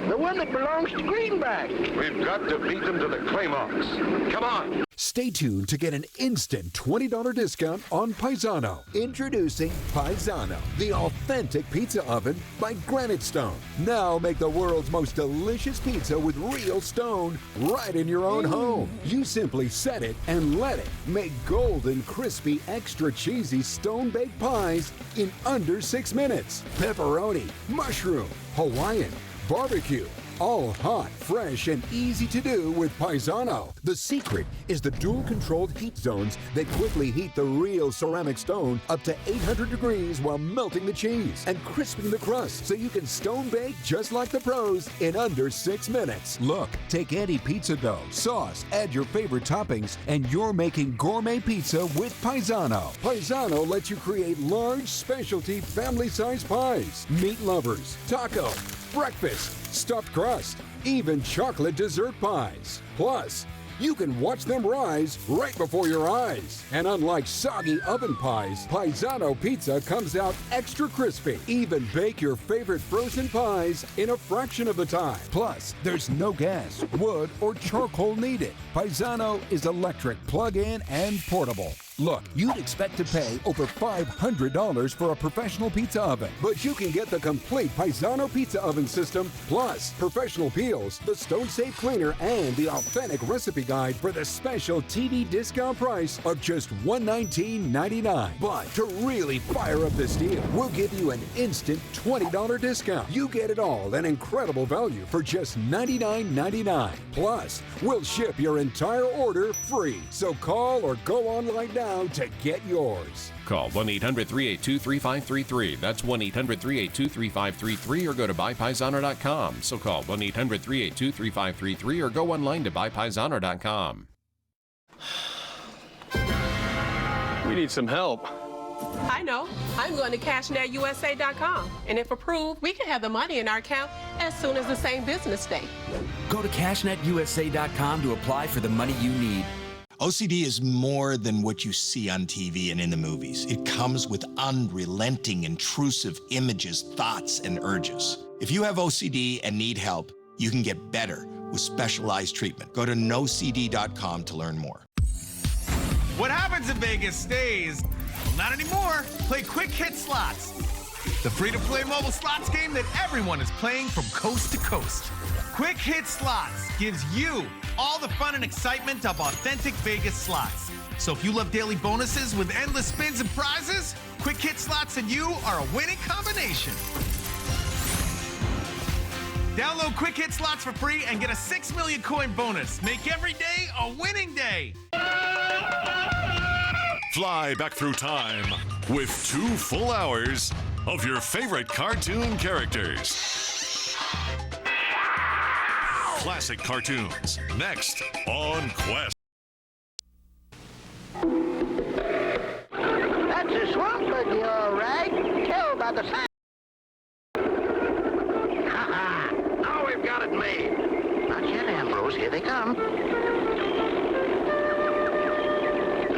The one that belongs to Greenback. We've got to beat them to the claim office. Come on. Stay tuned to get an instant $20 discount on Paisano. Introducing Paisano, the authentic pizza oven by Granite Stone. Now make the world's most delicious pizza with real stone right in your own home. You simply set it and let it make golden, crispy, extra cheesy stone-baked pies in under 6 minutes. Pepperoni, mushroom, Hawaiian, barbecue. All hot, fresh, and easy to do with Paisano. The secret is the dual-controlled heat zones that quickly heat the real ceramic stone up to 800 degrees while melting the cheese and crisping the crust so you can stone bake just like the pros in under 6 minutes. Look, take any pizza dough, sauce, add your favorite toppings, and you're making gourmet pizza with Paisano. Paisano lets you create large, specialty, family-sized pies, meat lovers, taco, breakfast, stuffed crust, even chocolate dessert pies. Plus, you can watch them rise right before your eyes. And unlike soggy oven pies, Paisano pizza comes out extra crispy. Even bake your favorite frozen pies in a fraction of the time. Plus, there's no gas, wood, or charcoal needed. Paisano is electric, plug-in, and portable. Look, you'd expect to pay over $500 for a professional pizza oven, but you can get the complete Paisano pizza oven system, plus professional peels, the stone-safe cleaner, and the authentic recipe guide for the special TV discount price of just $119.99. But to really fire up this deal, we'll give you an instant $20 discount. You get it all at incredible value for just $99.99. Plus, we'll ship your entire order free. So call or go online now to get yours. Call 1-800-382-3533. That's 1-800-382-3533 or go to buypaisano.com. So call 1-800-382-3533 or go online to buypaisano.com. We need some help. I know. I'm going to cashnetusa.com. And if approved, we can have the money in our account as soon as the same business day. Go to cashnetusa.com to apply for the money you need. OCD is more than what you see on TV and in the movies. It comes with unrelenting, intrusive images, thoughts, and urges. If you have OCD and need help, you can get better with specialized treatment. Go to nocd.com to learn more. What happens in Vegas stays. Well, not anymore. Play Quick Hit Slots, the free-to-play mobile slots game that everyone is playing from coast to coast. Quick Hit Slots gives you all the fun and excitement of authentic Vegas slots. So if you love daily bonuses with endless spins and prizes, Quick Hit Slots and you are a winning combination. Download Quick Hit Slots for free and get a 6 million coin bonus. Make every day a winning day. Fly back through time with 2 full hours of your favorite cartoon characters. Classic cartoons, next on Quest. That's a swamp buggy, all right. Tell by the sign. Ha-ha! Now we've got it made. Not yet, Ambrose. Here they come.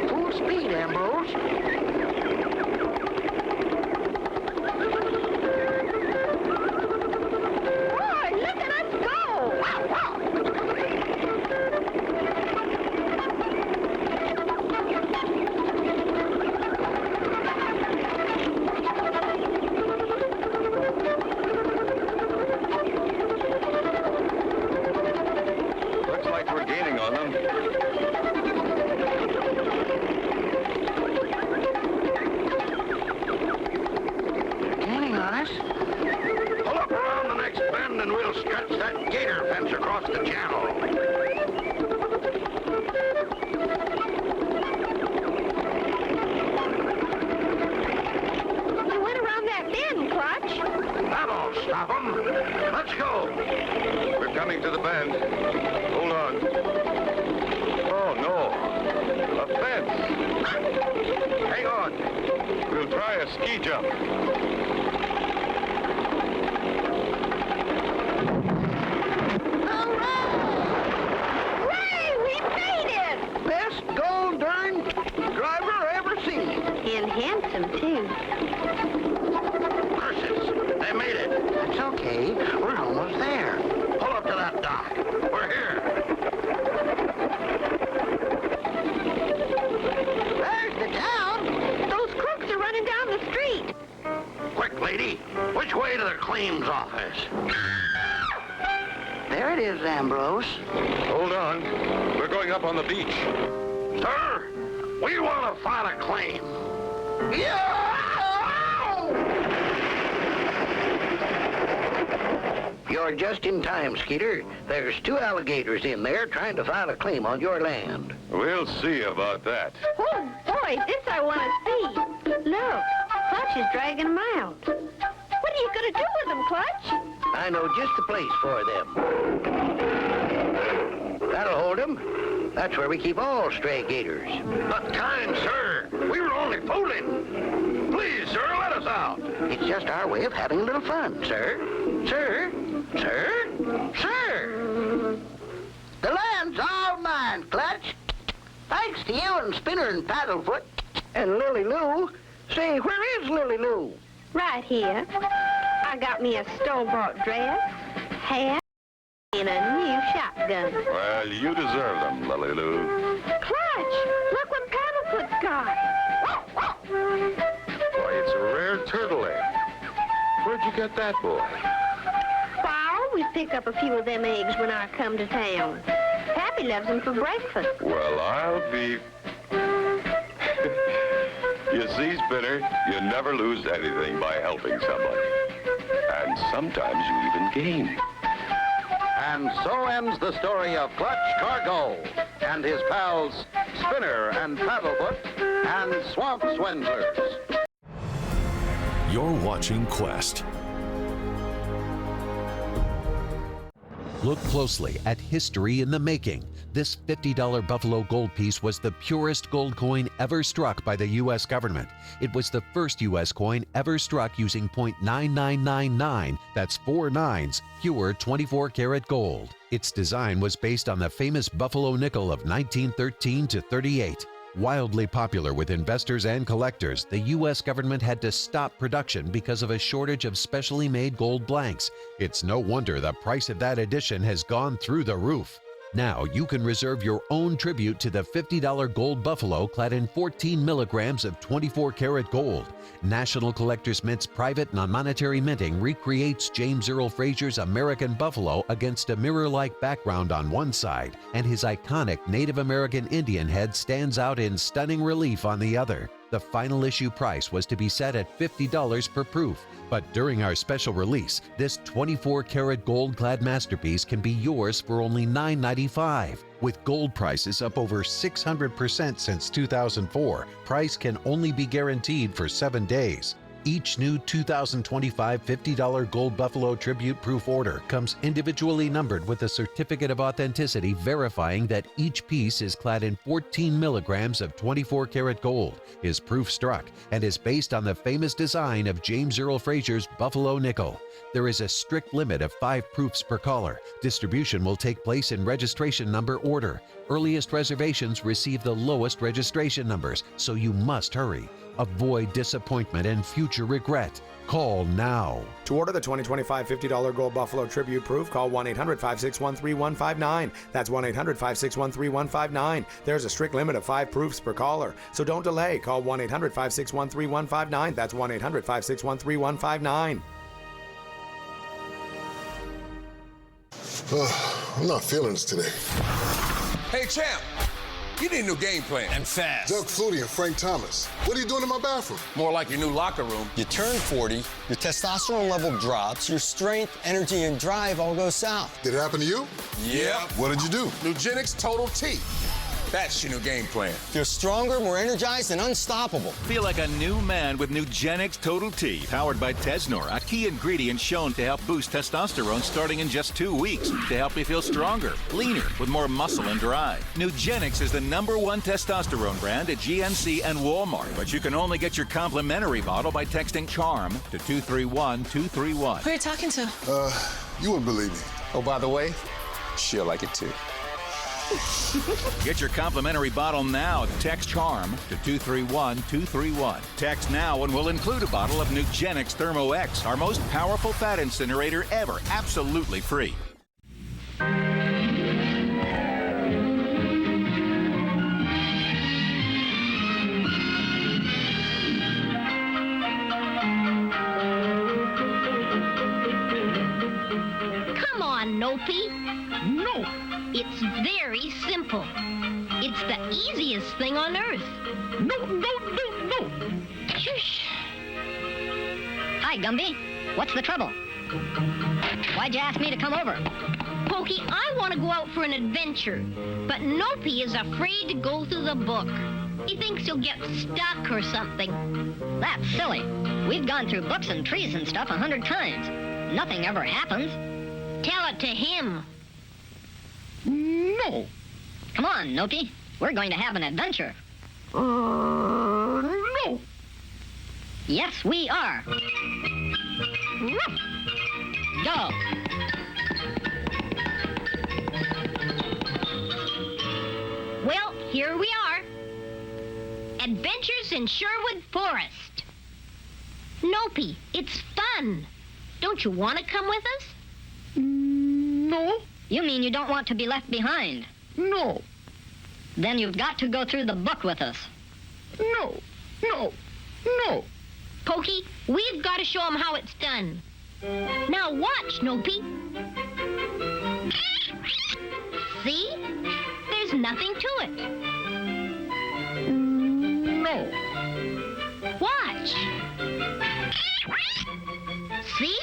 Full speed, Ambrose. Looks like we're gaining on them. Gaining on us? Pull up around the next bend and we'll stretch that gator fence across the channel. You went around that bend, Clutch. That'll stop them. Let's go. We're coming to the bend. Hold on. Oh, no. A fence. Hang on. We'll try a ski jump. Hooray! We made it! Best gold darn driver ever seen. And handsome, too. Horses, they made it. It's okay. We're almost there. Pull up to that dock. We're here. There's the town. Those crooks are running down the street. Quick, lady. Which way to the claims office? There it is, Ambrose. Hold on. We're going up on the beach. Sir, we want to file a claim. You're just in time, Skeeter. There's 2 alligators in there trying to file a claim on your land. We'll see about that. Oh, boy, this I want to see. Look, Clutch is dragging them out. What are you going to do with them, Clutch? I know just the place for them. That'll hold them. That's where we keep all stray gators. But kind sir, we were only fooling. Please, sir, let us out. It's just our way of having a little fun, sir. Sir? Sir? Sir? The land's all mine, Clutch. Thanks to you and Spinner and Paddlefoot and Lily Lou. Say, where is Lily Lou? Right here. I got me a store-bought dress, hat, and a new shotgun. Well, you deserve them, Lily Lou. Clutch, look what Paddlefoot's got. Why, it's a rare turtle egg. Where'd you get that, boy? Why, I always pick up a few of them eggs when I come to town. Pappy loves them for breakfast. Well, I'll be... You see, Spinner, you never lose anything by helping somebody. And sometimes you even gain. And so ends the story of Clutch Cargo and his pals Spinner and Paddlefoot and Swamp Swindlers. You're watching Quest. Look closely at history in the making. This $50 Buffalo gold piece was the purest gold coin ever struck by the U.S. government. It was the first U.S. coin ever struck using .9999, that's 4 nines, pure 24-karat gold. Its design was based on the famous Buffalo nickel of 1913 to 38. Wildly popular with investors and collectors, the U.S. government had to stop production because of a shortage of specially made gold blanks. It's no wonder the price of that edition has gone through the roof. Now you can reserve your own tribute to the $50 gold buffalo clad in 14 milligrams of 24-karat gold. National Collectors Mint's private non-monetary minting recreates James Earl Frazier's American buffalo against a mirror-like background on one side, and his iconic Native American Indian head stands out in stunning relief on the other. The final issue price was to be set at $50 per proof. But during our special release, this 24-karat gold-clad masterpiece can be yours for only $9.95. With gold prices up over 600% since 2004, price can only be guaranteed for 7 days. Each new 2025 $50 Gold Buffalo Tribute Proof order comes individually numbered with a certificate of authenticity verifying that each piece is clad in 14 milligrams of 24-karat gold, is proof struck, and is based on the famous design of James Earl Frazier's Buffalo Nickel. There is a strict limit of 5 proofs per caller. Distribution will take place in registration number order. Earliest reservations receive the lowest registration numbers, so you must hurry. Avoid disappointment and future regret. Call now. To order the 2025 $50 Gold Buffalo Tribute Proof, call 1-800-561-3159. That's 1-800-561-3159. There's a strict limit of 5 proofs per caller, so don't delay. Call 1-800-561-3159. That's 1-800-561-3159. I'm not feeling this today. Hey, champ. You need a new game plan. And fast. Doug Flutie and Frank Thomas. What are you doing in my bathroom? More like your new locker room. You turn 40, your testosterone level drops, your strength, energy, and drive all go south. Did it happen to you? Yep. What did you do? Nugenix Total T. That's your new game plan. You're stronger, more energized, and unstoppable. Feel like a new man with Nugenix Total T, powered by Tesnor, a key ingredient shown to help boost testosterone starting in just 2 weeks to help you feel stronger, leaner, with more muscle and drive. Nugenix is the #1 testosterone brand at GNC and Walmart, but you can only get your complimentary bottle by texting CHARM to 231231. Who are you talking to? You wouldn't believe me. Oh, by the way, she'll like it too. Get your complimentary bottle now. Text CHARM to 231231. Text now and we'll include a bottle of Nugenix Thermo X, our most powerful fat incinerator ever, absolutely free. Come on, Nopey. No. It's very simple. It's the easiest thing on earth. No. Shush. Hi, Gumby. What's the trouble? Why'd you ask me to come over? Pokey, I want to go out for an adventure, but Nopey is afraid to go through the book. He thinks he'll get stuck or something. That's silly. We've gone through books and trees and stuff 100 times. Nothing ever happens. Tell it to him. No. Come on, Nopey. We're going to have an adventure. No. Yes, we are. Go. Well, here we are. Adventures in Sherwood Forest. Nopey, it's fun. Don't you want to come with us? No. You mean you don't want to be left behind? No. Then you've got to go through the book with us. No. Pokey, we've got to show him how it's done. Now watch, Nopey. See? There's nothing to it. No. Watch. See?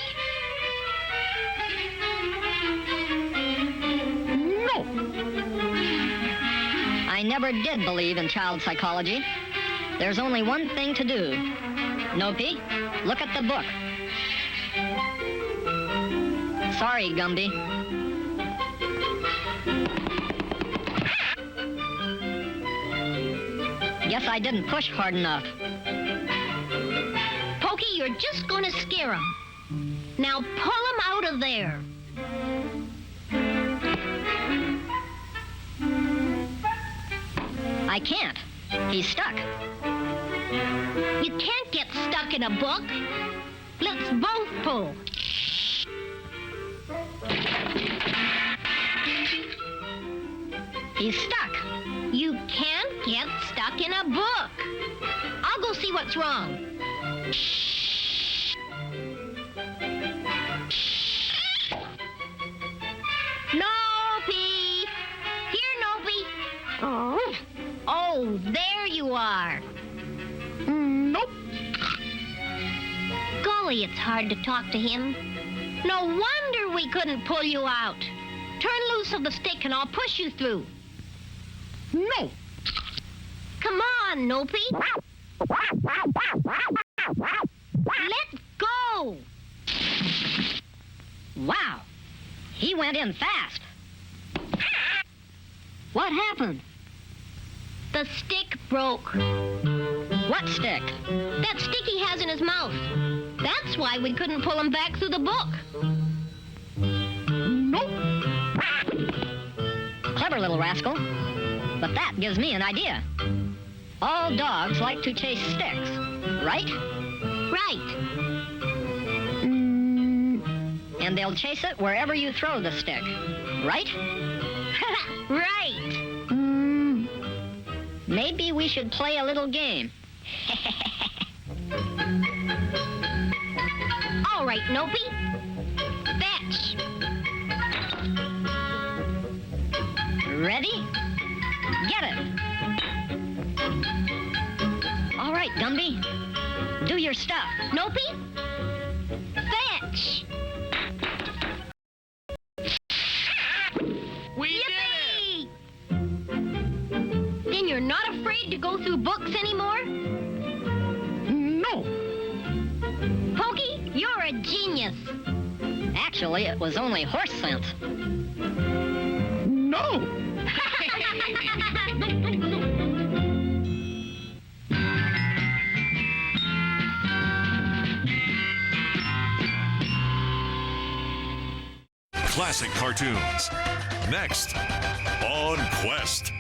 No. I never did believe in child psychology. There's only one thing to do. Nopey, look at the book. Sorry, Gumby. Guess I didn't push hard enough. Pokey, you're just going to scare him. Now pull him out of there. I can't. He's stuck. You can't get stuck in a book. Let's both pull. He's stuck. You can't get stuck in a book. I'll go see what's wrong. Nopey! Here, Nopey. Oh, there you are. Nope. Golly, it's hard to talk to him. No wonder we couldn't pull you out. Turn loose of the stick and I'll push you through. No. Come on, Nopey. Let go. Wow. He went in fast. What happened? The stick broke. What stick? That stick he has in his mouth. That's why we couldn't pull him back through the book. Nope. Clever little rascal. But that gives me an idea. All dogs like to chase sticks, right? Right. And they'll chase it wherever you throw the stick, right? Right. Maybe we should play a little game. All right, Nopey. Fetch. Ready? Get it. All right, Gumby. Do your stuff. Nopey? Fetch. We Yippee! did it! do books anymore? No. Pokey, you're a genius. Actually, it was only horse scent. No. Classic cartoons. Next on Quest.